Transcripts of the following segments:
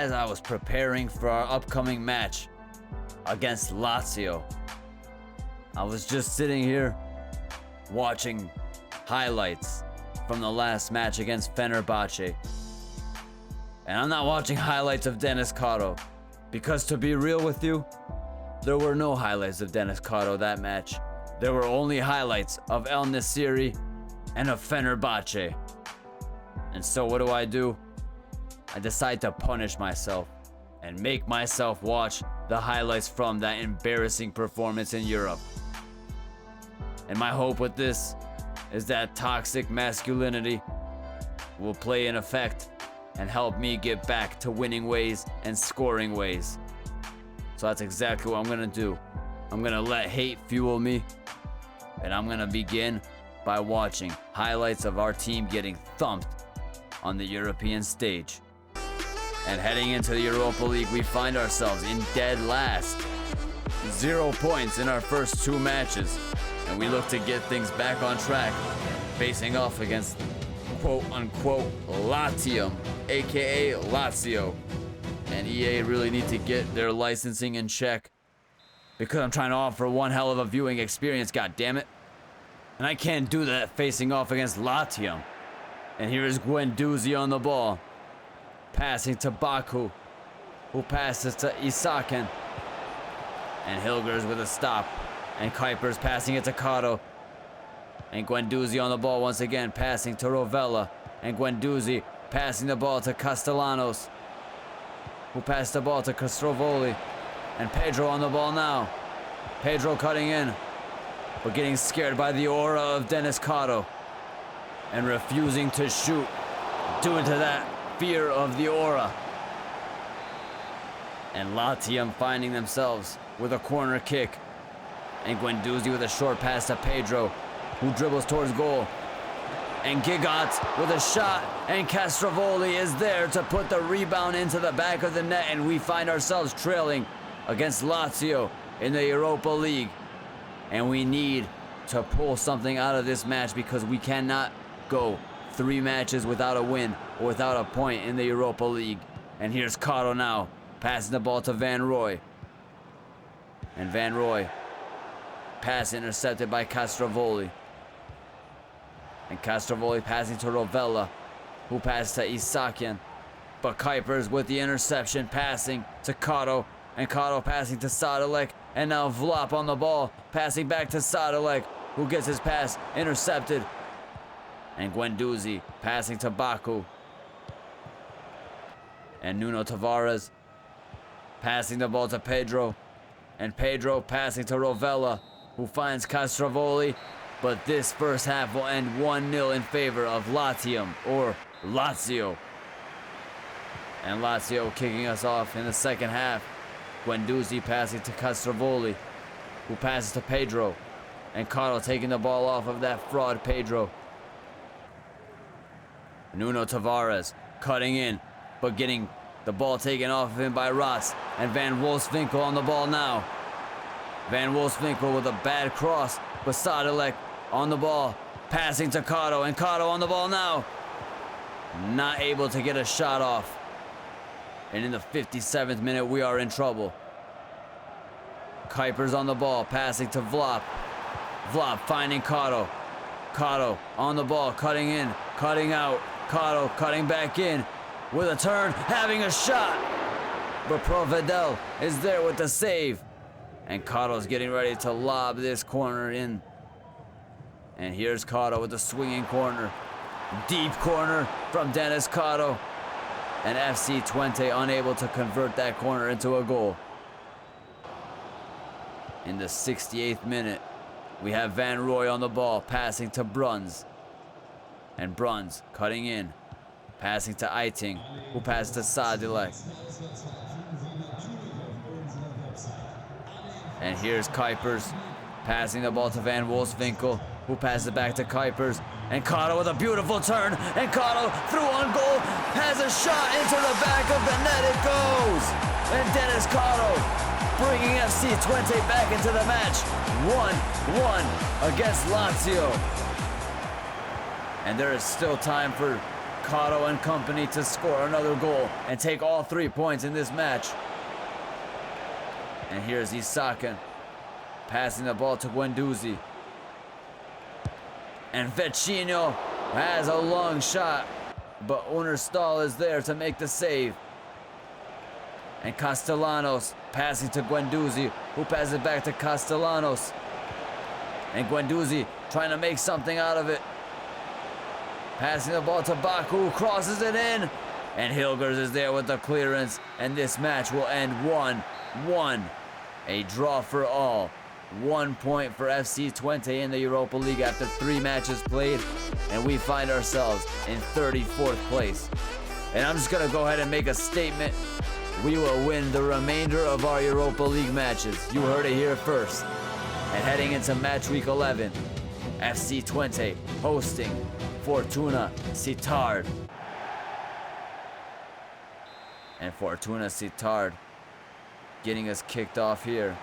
as I was preparing for our upcoming match against Lazio, I was just sitting here watching highlights from the last match against Fenerbahçe. And I'm not watching highlights of Denis Karo, because to be real with you, there were no highlights of Denis Karo that match. There were only highlights of El Nassiri and of Fenerbahçe. And so what do? I decide to punish myself and make myself watch the highlights from that embarrassing performance in Europe. And my hope with this is that toxic masculinity will play in effect and help me get back to winning ways and scoring ways. So that's exactly what I'm gonna do. I'm gonna let hate fuel me, and I'm gonna begin by watching highlights of our team getting thumped on the European stage. And heading into the Europa League, we find ourselves in dead last. 0 points in our first 2 matches, and we look to get things back on track, facing off against quote-unquote Latium, aka Lazio. And EA really need to get their licensing in check, because I'm trying to offer one hell of a viewing experience, goddammit. And I can't do that facing off against Latium. And here is Guendouzi on the ball, passing to Baku, who passes to Isaken. And Hilgers with a stop, and Kuipers passing it to Karo. And Guendouzi on the ball once again, passing to Rovella. And Guendouzi passing the ball to Castellanos, who passed the ball to Castrovoli. And Pedro on the ball now. Pedro cutting in, but getting scared by the aura of Denis Karo and refusing to shoot due to that fear of the aura. And Latium finding themselves with a corner kick. And Guendouzi with a short pass to Pedro, who dribbles towards goal. And Gigot with a shot, and Castrovoli is there to put the rebound into the back of the net, and we find ourselves trailing against Lazio in the Europa League. And we need to pull something out of this match, because we cannot go 3 matches without a win or without a point in the Europa League. And here's Karo now, passing the ball to Van Roy. And Van Roy, pass intercepted by Castrovoli. And Castrovoli passing to Rovella, who passed to Isakian. But Kuipers with the interception, passing to Karo. And Karo passing to Sadilek. And now Vlap on the ball, passing back to Sadilek, who gets his pass intercepted. And Guendouzi passing to Baku. And Nuno Tavares passing the ball to Pedro. And Pedro passing to Rovella, who finds Castrovoli. But this first half will end 1-0 in favor of Latium, or Lazio. And Lazio kicking us off in the second half. Guendouzi passing to Castrovoli, who passes to Pedro. And Karo taking the ball off of that fraud Pedro. Nuno Tavares cutting in, but getting the ball taken off of him by Rotz. And Van Wolfswinkel on the ball now. Van Wolfswinkel with a bad cross, but Sadilek on the ball, passing to Karo, and Karo on the ball now. Not able to get a shot off. And in the 57th minute, we are in trouble. Kuipers on the ball, passing to Vlap. Vlap finding Karo. Karo on the ball, cutting in, cutting out. Karo cutting back in with a turn, having a shot. But Provedel is there with the save. And Karo's getting ready to lob this corner in. And here's Karo with the swinging corner. Deep corner from Denis Karo. And FC25 unable to convert that corner into a goal. In the 68th minute, we have Van Roy on the ball, passing to Bruns. And Bruns cutting in, passing to Eiting, who passes to Sadilek. And here's Kuipers, passing the ball to Van Wolfswinkel, who passes it back to Kuipers. And Karo with a beautiful turn, and Karo through on goal, has a shot into the back of the net, it goes! And Denis Karo bringing FC25 back into the match, 1-1 against Lazio. And there is still time for Karo and company to score another goal and take all 3 points in this match. And here's Isaken passing the ball to Guendouzi. And Vecino has a long shot, but Unerstal is there to make the save. And Castellanos passing to Guendouzi, who passes it back to Castellanos. And Guendouzi trying to make something out of it. Passing the ball to Baku, crosses it in. And Hilgers is there with the clearance. And this match will end 1-1. A draw for all. 1 point for FC25 in the Europa League after 3 matches played. And we find ourselves in 34th place. And I'm just going to go ahead and make a statement. We will win the remainder of our Europa League matches. You heard it here first. And heading into match week 11, FC25 hosting Fortuna Sittard. And Fortuna Sittard getting us kicked off here.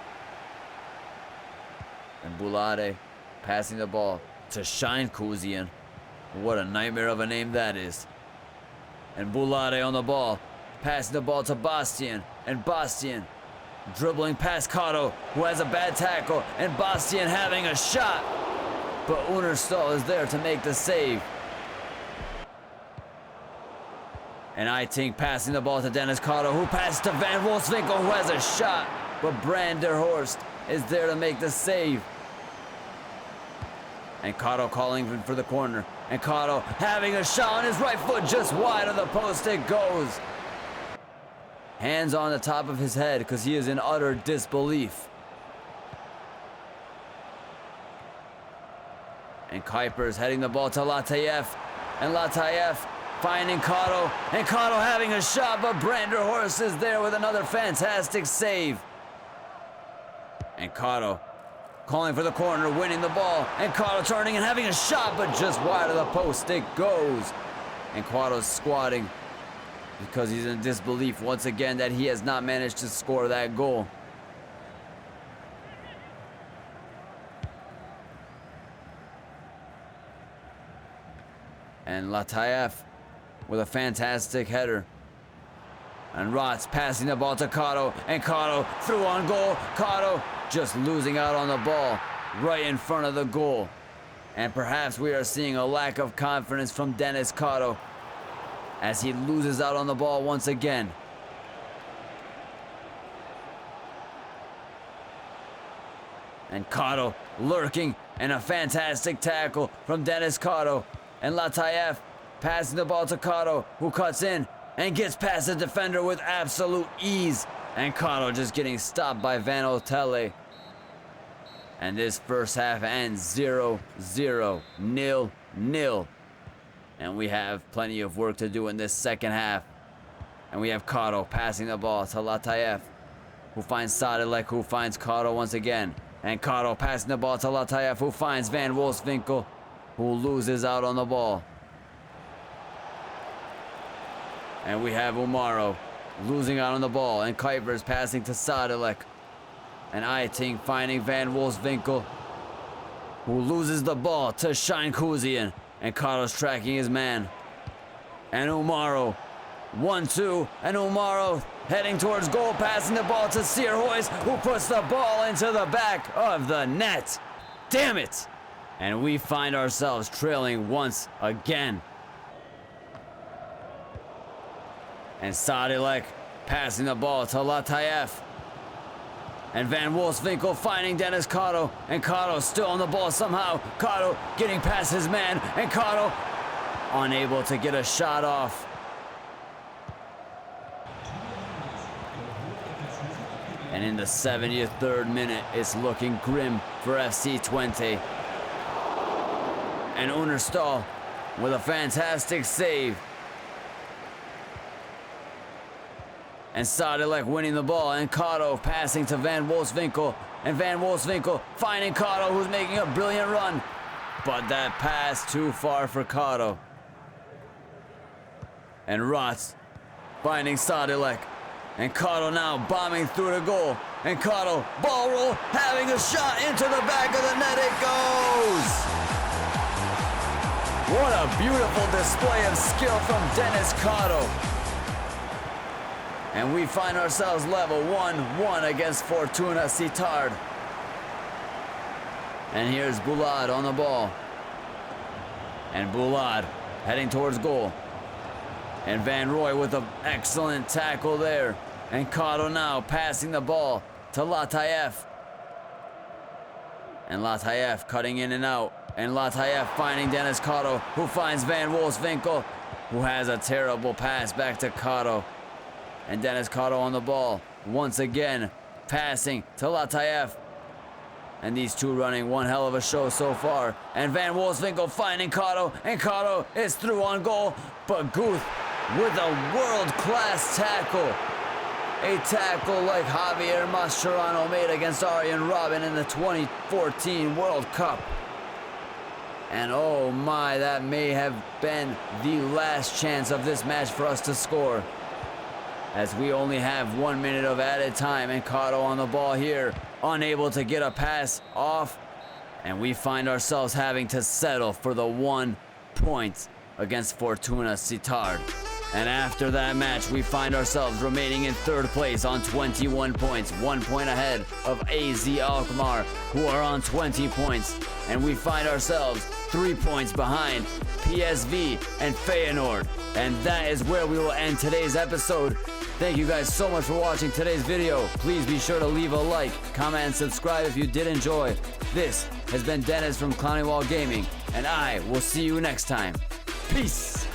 And Bulade passing the ball to Shine Kuzian. What a nightmare of a name that is. And Bulade on the ball, passing the ball to Bastian. And Bastian dribbling past Karo, who has a bad tackle. And Bastian having a shot. But Unerstal is there to make the save. And Eiting passing the ball to Denis Karo, who passes to Van Wolfswinkel, who has a shot. But Branderhorst is there to make the save. And Karo calling for the corner. And Karo having a shot on his right foot, just wide of the post it goes. Hands on the top of his head because he is in utter disbelief. And Kuipers heading the ball to Latayev. And Latayev finding Karo. And Karo having a shot, but Branderhorst is there with another fantastic save. And Karo calling for the corner, winning the ball. And Karo turning and having a shot, but just wide of the post it goes. And Karo's squatting because he's in disbelief once again that he has not managed to score that goal. And Latayev with a fantastic header. And Rotz passing the ball to Karo. And Karo through on goal. Karo just losing out on the ball right in front of the goal. And perhaps we are seeing a lack of confidence from Denis Karo as he loses out on the ball once again. And Karo lurking, and a fantastic tackle from Denis Karo. And Latayev passing the ball to Karo, who cuts in and gets past the defender with absolute ease. And Karo just getting stopped by Van Otele. And this first half ends 0-0, 0-0. And we have plenty of work to do in this second half. And we have Karo passing the ball to Latayev, who finds Sadilek, who finds Karo once again. And Karo passing the ball to Latayev, who finds Van Wolfswinkel, who loses out on the ball. And we have Umaro losing out on the ball. And Kuipers passing to Sadilek. And Eiting finding Van Wolfswinkel, who loses the ball to Shine Kuzian. And Karo's tracking his man. And Umaro 1-2, and Umaro heading towards goal, passing the ball to Sierhuis, who puts the ball into the back of the net. Damn it! And we find ourselves trailing once again. And Sadilek passing the ball to Latayev. And Van Wolfswinkel finding Denis Karo. And Karo still on the ball somehow. Karo getting past his man. And Karo unable to get a shot off. And in the 73rd minute, it's looking grim for FC25. And Unerstal with a fantastic save. And Sadilek winning the ball, and Karo passing to Van Wolfswinkel. And Van Wolfswinkel finding Karo, who's making a brilliant run. But that pass too far for Karo. And Rotz finding Sadilek. And Karo now bombing through the goal. And Karo, ball roll, having a shot into the back of the net. It goes! What a beautiful display of skill from Denis Karo. And we find ourselves level 1-1 against Fortuna Sittard. And here's Bulat on the ball. And Bulat heading towards goal. And Van Roy with an excellent tackle there. And Karo now passing the ball to Latayev. And Latayev cutting in and out. And Latayev finding Denis Karo, who finds Van Wolfswinkel, who has a terrible pass back to Karo. And Denis Karo on the ball. Once again, passing to Latayev. And these two running one hell of a show so far. And Van Wolfswinkel finding Karo. And Karo is through on goal. But Guth with a world-class tackle. A tackle like Javier Mascherano made against Arjen Robben in the 2014 World Cup. And oh my, that may have been the last chance of this match for us to score, as we only have 1 minute of added time. And Karo on the ball here, unable to get a pass off, and we find ourselves having to settle for the 1 point against Fortuna Sittard. And after that match, we find ourselves remaining in 3rd place on 21 points, 1 point ahead of AZ Alkmaar, who are on 20 points. And we find ourselves 3 points behind PSV and Feyenoord. And that is where we will end today's episode. Thank you guys so much for watching today's video. Please be sure to leave a like, comment, and subscribe if you did enjoy. This has been Dennis from Clowney Wall Gaming, and I will see you next time. Peace!